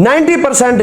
90%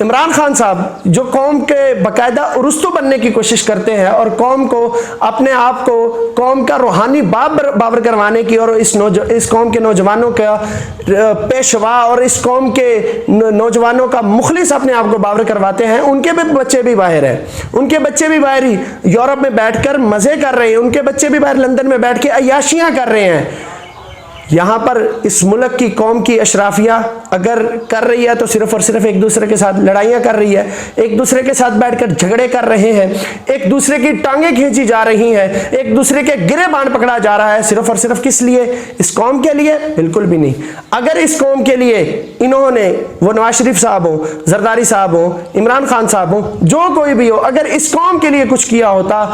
عمران خان صاحب جو قوم کے باقاعدہ ارسطو بننے کی کوشش کرتے ہیں اور قوم کو اپنے آپ کو قوم کا روحانی باور کروانے کی اور اس قوم کے نوجوانوں کا پیشوا اور اس قوم کے نوجوانوں کا مخلص اپنے آپ کو باور کرواتے ہیں، ان کے بھی بچے بھی باہر ہیں، ان کے بچے بھی باہر ہی یورپ میں بیٹھ کر مزے کر رہے ہیں، ان کے بچے بھی باہر لندن میں بیٹھ کے عیاشیاں کر رہے ہیں۔ یہاں پر اس ملک کی قوم کی اشرافیہ اگر کر رہی ہے تو صرف اور صرف ایک دوسرے کے ساتھ لڑائیاں کر رہی ہے، ایک دوسرے کے ساتھ بیٹھ کر جھگڑے کر رہے ہیں، ایک دوسرے کی ٹانگیں کھینچی جا رہی ہیں، ایک دوسرے کے گریبان پکڑا جا رہا ہے، صرف اور صرف کس لیے؟ اس قوم کے لیے؟ بالکل بھی نہیں۔ اگر اس قوم کے لیے انہوں نے، وہ نواز شریف صاحب ہوں، زرداری صاحب ہوں، عمران خان صاحب ہوں، جو کوئی بھی ہو، اگر اس قوم کے لیے کچھ کیا ہوتا،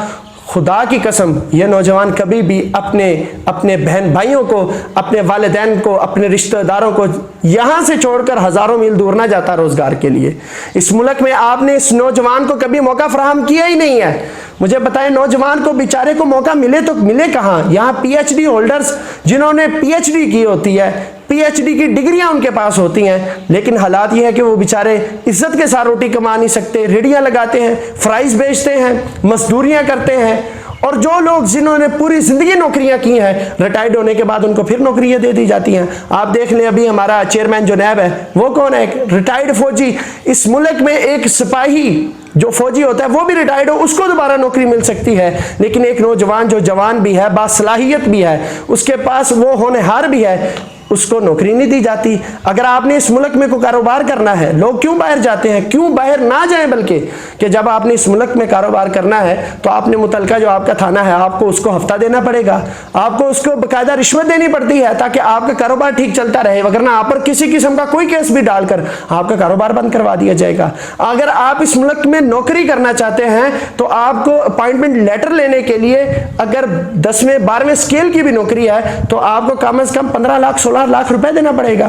خدا کی قسم یہ نوجوان کبھی بھی اپنے بہن بھائیوں کو، اپنے والدین کو، اپنے رشتہ داروں کو یہاں سے چھوڑ کر ہزاروں میل دور نہ جاتا روزگار کے لیے۔ اس ملک میں آپ نے اس نوجوان کو کبھی موقع فراہم کیا ہی نہیں ہے۔ مجھے بتائیں نوجوان کو بیچارے کو موقع ملے تو ملے کہاں؟ یہاں پی ایچ ڈی ہولڈرز جنہوں نے پی ایچ ڈی کی ہوتی ہے، پی ایچ ڈی کی ڈگریاں ان کے پاس ہوتی ہیں، لیکن حالات یہ ہے کہ وہ بیچارے عزت کے ساتھ روٹی کما نہیں سکتے، ریڑیاں لگاتے ہیں، فرائز بیچتے ہیں، مزدوریاں کرتے ہیں۔ اور جو لوگ جنہوں نے پوری زندگی نوکریاں کی ہیں، ریٹائرڈ ہونے کے بعد ان کو پھر نوکریاں دے دی جاتی ہیں۔ آپ دیکھ لیں ابھی ہمارا چیئرمین جو نیب ہے وہ کون ہے؟ ایک ریٹائرڈ فوجی۔ اس ملک میں ایک سپاہی جو فوجی ہوتا ہے وہ بھی ریٹائرڈ ہو، اس کو دوبارہ نوکری مل سکتی ہے، لیکن ایک نوجوان جو جوان بھی ہے، باصلاحیت بھی ہے، اس کے پاس وہ ہونہار بھی ہے، اس کو نوکری نہیں دی جاتی۔ اگر آپ نے اس ملک میں کوئی کاروبار کرنا ہے، لوگ کیوں باہر جاتے ہیں؟ کیوں باہر نہ جائیں؟ بلکہ کہ جب آپ نے اس ملک میں کاروبار کرنا ہے تو آپ نے متعلقہ جو آپ کا تھانہ ہے آپ کو اس کو ہفتہ دینا پڑے گا، آپ کو اس کو باقاعدہ رشوت دینی پڑتی ہے تاکہ آپ کا کاروبار ٹھیک چلتا رہے، وگرنہ آپ پر کسی قسم کا کوئی کیس بھی ڈال کر آپ کا کاروبار بند کروا دیا جائے گا۔ اگر آپ اس ملک میں نوکری کرنا چاہتے ہیں تو آپ کو اپائنٹمنٹ لیٹر لینے کے لیے اگر 10ویں 12ویں اسکیل کی بھی نوکری ہے تو آپ کو کم از کم 15 لاکھ 16 لاکھ روپے دینا پڑے گا،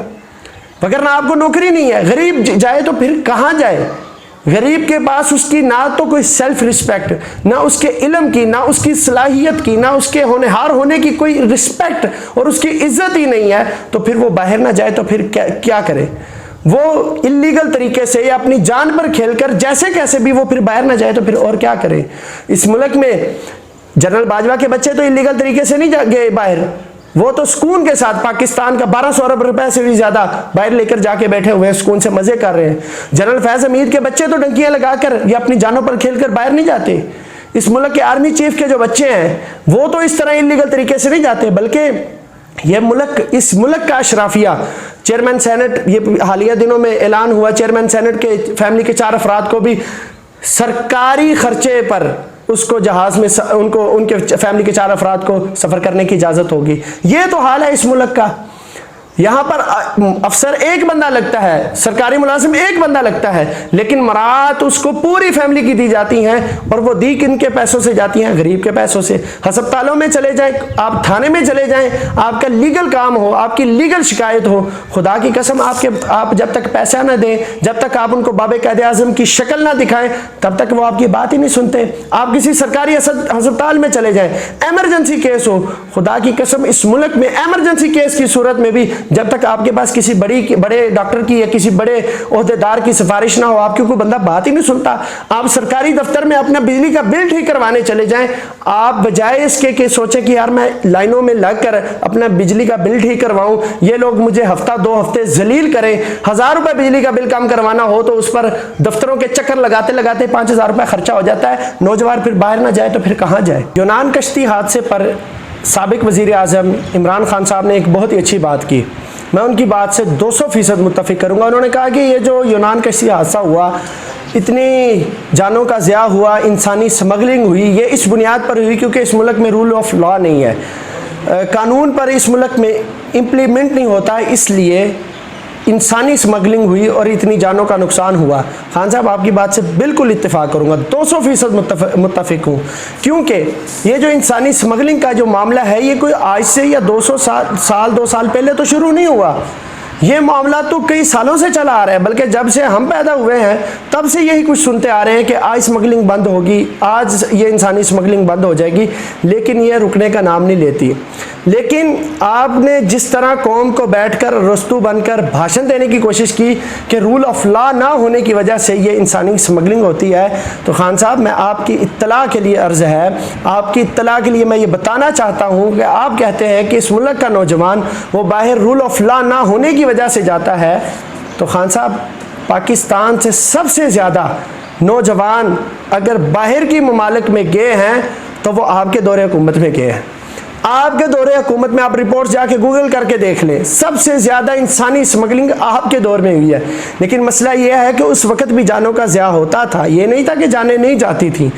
وگرنہ آپ کو نوکری نہیں ہے۔ غریب جائے تو پھر کہاں جائے؟ غریب کے پاس اس کی نہ تو کوئی سیلف رسپیکٹ، نہ اس کے علم کی، نہ اس کی صلاحیت کی، نہ اس کے ہونہار ہونے کی کوئی رسپیکٹ اور اس کی عزت ہی نہیں ہے، تو پھر وہ باہر نہ جائے تو پھر کیا کرے؟ وہ اللیگل طریقے سے یا اپنی جان پر کھیل کر جیسے کیسے بھی وہ پھر باہر نہ جائے تو پھر اور کیا کرے؟ اس ملک میں جنرل باجوہ کے بچے تو اللیگل طریقے سے نہیں گئے باہر، وہ تو سکون کے ساتھ پاکستان کا 1200 ارب روپے سے بھی زیادہ باہر لے کر جا کے بیٹھے ہوئے ہیں، سکون سے مزے کر رہے ہیں۔ جنرل فیض حمید کے بچے تو ڈنکیاں لگا کر یا اپنی جانوں پر کھیل کر باہر نہیں جاتے۔ اس ملک کے آرمی چیف کے جو بچے ہیں وہ تو اس طرح اللیگل طریقے سے نہیں جاتے، بلکہ یہ ملک، اس ملک کا اشرافیہ، چیئرمین سینٹ، یہ حالیہ دنوں میں اعلان ہوا چیئرمین سینٹ کے فیملی کے 4 افراد کو بھی سرکاری خرچے پر اس کو جہاز میں ان کے فیملی کے 4 افراد کو سفر کرنے کی اجازت ہوگی۔ یہ تو حال ہے اس ملک کا۔ یہاں پر افسر ایک بندہ لگتا ہے، سرکاری ملازم ایک بندہ لگتا ہے، لیکن مراعات اس کو پوری فیملی کی دی جاتی ہیں، اور وہ دی کن کے پیسوں سے جاتی ہیں؟ غریب کے پیسوں سے۔ ہسپتالوں میں چلے جائیں، آپ تھانے میں چلے جائیں، آپ کا لیگل کام ہو، آپ کی لیگل شکایت ہو، خدا کی قسم آپ جب تک پیسہ نہ دیں، جب تک آپ ان کو باب قائد اعظم کی شکل نہ دکھائیں، تب تک وہ آپ کی بات ہی نہیں سنتے۔ آپ کسی سرکاری ہسپتال میں چلے جائیں، ایمرجنسی کیس ہو، خدا کی قسم اس ملک میں ایمرجنسی کیس کی صورت میں بھی جب تک آپ کے پاس کسی بڑے ڈاکٹر کی یا کسی بڑے عہدیدار کی سفارش نہ ہو، آپ کی کوئی بندہ بات ہی نہیں سنتا۔ آپ سرکاری دفتر میں اپنا بجلی کا بل ٹھیک کروانے چلے جائیں، آپ بجائے اس کے کہ سوچیں کہ یار میں لائنوں میں لگ کر اپنا بجلی کا بل ٹھیک کرواؤں، یہ لوگ مجھے ہفتہ 2 ہفتے ذلیل کریں، 1000 روپے بجلی کا بل کم کروانا ہو تو اس پر دفتروں کے چکر لگاتے لگاتے 5000 روپے خرچہ ہو جاتا ہے۔ نوجوان پھر باہر نہ جائے تو پھر کہاں جائے؟ یونان کشتی حادثے پر سابق وزیر اعظم عمران خان صاحب نے ایک بہت ہی اچھی بات کی، میں ان کی بات سے 200% متفق کروں گا۔ انہوں نے کہا کہ یہ جو یونان کشتی حادثہ ہوا، اتنی جانوں کا ضیاع ہوا، انسانی سمگلنگ ہوئی، یہ اس بنیاد پر ہوئی کیونکہ اس ملک میں رول آف لا نہیں ہے، قانون پر اس ملک میں امپلیمنٹ نہیں ہوتا ہے، اس لیے انسانی سمگلنگ ہوئی اور اتنی جانوں کا نقصان ہوا۔ خان صاحب آپ کی بات سے بالکل اتفاق کروں گا، 200% متفق ہوں، کیونکہ یہ جو انسانی سمگلنگ کا جو معاملہ ہے یہ کوئی آج سے یا 200 سال 2 سال پہلے تو شروع نہیں ہوا، یہ معاملہ تو کئی سالوں سے چلا آ رہا ہے، بلکہ جب سے ہم پیدا ہوئے ہیں تب سے یہی کچھ سنتے آ رہے ہیں کہ آج اسمگلنگ بند ہوگی، آج یہ انسانی اسمگلنگ بند ہو جائے گی، لیکن یہ رکنے کا نام نہیں لیتی۔ لیکن آپ نے جس طرح قوم کو بیٹھ کر رستو بن کر بھاشن دینے کی کوشش کی کہ رول آف لا نہ ہونے کی وجہ سے یہ انسانی اسمگلنگ ہوتی ہے، تو خان صاحب میں آپ کی اطلاع کے لیے عرض ہے، آپ کی اطلاع کے لیے میں یہ بتانا چاہتا ہوں کہ آپ کہتے ہیں کہ اس ملک کا نوجوان وہ باہر رول آف لا نہ ہونے کی وجہ سے جاتا ہے، تو خان صاحب پاکستان سے سب سے زیادہ نوجوان اگر باہر کی ممالک میں گئے ہیں تو وہ آپ کے دور حکومت میں گئے ہیں۔ آپ کے دور حکومت میں آپ رپورٹس جا کے گوگل کر کے دیکھ لیں، سب سے زیادہ انسانی اسمگلنگ آپ کے دور میں ہوئی ہے۔ لیکن مسئلہ یہ ہے کہ اس وقت بھی جانوں کا ضیاع ہوتا تھا، یہ نہیں تھا کہ جانیں نہیں جاتی تھیں،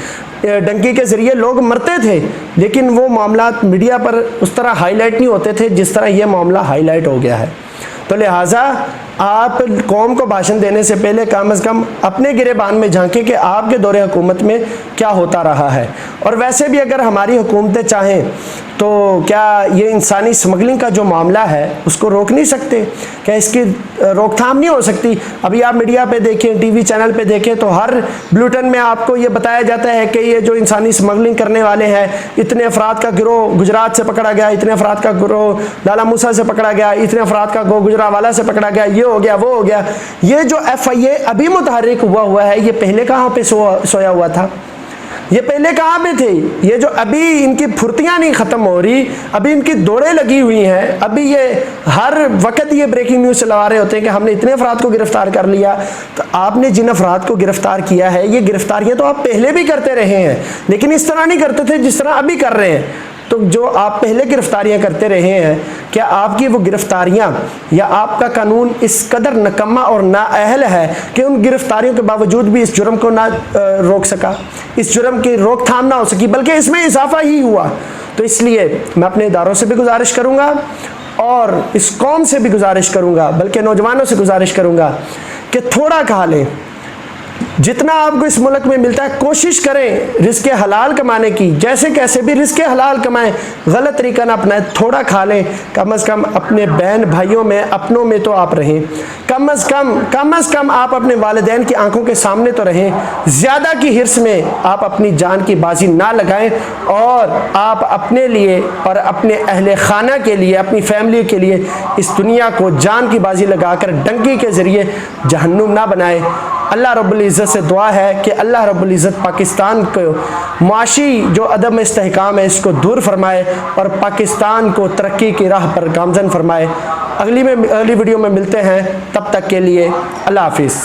ڈنکی کے ذریعے لوگ مرتے تھے، لیکن وہ معاملات میڈیا پر اس طرح ہائی لائٹ نہیں ہوتے تھے جس طرح یہ معاملہ ہائی لائٹ ہو گیا ہے۔ تو لہٰذا آپ قوم کو بھاشن دینے سے پہلے کم از کم اپنے گریبان میں جھانکیں کہ آپ کے دور حکومت میں کیا ہوتا رہا ہے۔ اور ویسے بھی اگر ہماری حکومتیں چاہیں تو کیا یہ انسانی اسمگلنگ کا جو معاملہ ہے اس کو روک نہیں سکتے؟ کیا اس کی روک تھام نہیں ہو سکتی؟ ابھی آپ میڈیا پہ دیکھیں، ٹی وی چینل پہ دیکھیں تو ہر بلیٹن میں آپ کو یہ بتایا جاتا ہے کہ یہ جو انسانی اسمگلنگ کرنے والے ہیں، اتنے افراد کا گروہ گجرات سے پکڑا گیا، اتنے افراد کا گروہ لالا موسیٰ سے پکڑا گیا، اتنے افراد کا گروہ گجرانوالہ سے پکڑا گیا، یہ ہو گیا وہ ہو گیا۔ یہ جو ایف آئی اے ابھی متحرک ہوا ہے، یہ پہلے کہاں پہ سویا ہوا تھا؟ یہ پہلے کہاں پہ تھے؟ یہ جو ابھی ان کی پھرتیاں نہیں ختم ہو رہی، ابھی ان کی دوڑیں لگی ہوئی ہیں، ابھی یہ ہر وقت یہ بریکنگ نیوز چلا رہے ہوتے ہیں کہ ہم نے اتنے افراد کو گرفتار کر لیا۔ تو آپ نے جن افراد کو گرفتار کیا ہے، یہ گرفتاریاں تو آپ پہلے بھی کرتے رہے ہیں، لیکن اس طرح نہیں کرتے تھے جس طرح ابھی کر رہے ہیں۔ تو جو آپ پہلے گرفتاریاں کرتے رہے ہیں، کیا آپ کی وہ گرفتاریاں یا آپ کا قانون اس قدر نکما اور نااہل ہے کہ ان گرفتاریوں کے باوجود بھی اس جرم کو نہ روک سکا، اس جرم کی روک تھام نہ ہو سکی، بلکہ اس میں اضافہ ہی ہوا؟ تو اس لیے میں اپنے اداروں سے بھی گزارش کروں گا اور اس قوم سے بھی گزارش کروں گا، بلکہ نوجوانوں سے گزارش کروں گا کہ تھوڑا کھا لیں، جتنا آپ کو اس ملک میں ملتا ہے کوشش کریں رزق حلال کمانے کی، جیسے کیسے بھی رزق حلال کمائیں، غلط طریقہ نہ اپنائیں، تھوڑا کھا لیں، کم از کم اپنے بہن بھائیوں میں اپنوں میں تو آپ رہیں، کم از کم آپ اپنے والدین کی آنکھوں کے سامنے تو رہیں، زیادہ کی حرص میں آپ اپنی جان کی بازی نہ لگائیں، اور آپ اپنے لیے اور اپنے اہل خانہ کے لیے، اپنی فیملی کے لیے اس دنیا کو جان کی بازی لگا کر ڈنکی کے ذریعے جہنم نہ بنائیں۔ اللہ رب العزت سے دعا ہے کہ اللہ رب العزت پاکستان کو معاشی جو عدم استحکام ہے اس کو دور فرمائے اور پاکستان کو ترقی کی راہ پر گامزن فرمائے۔ اگلی ویڈیو میں ملتے ہیں، تب تک کے لیے اللہ حافظ۔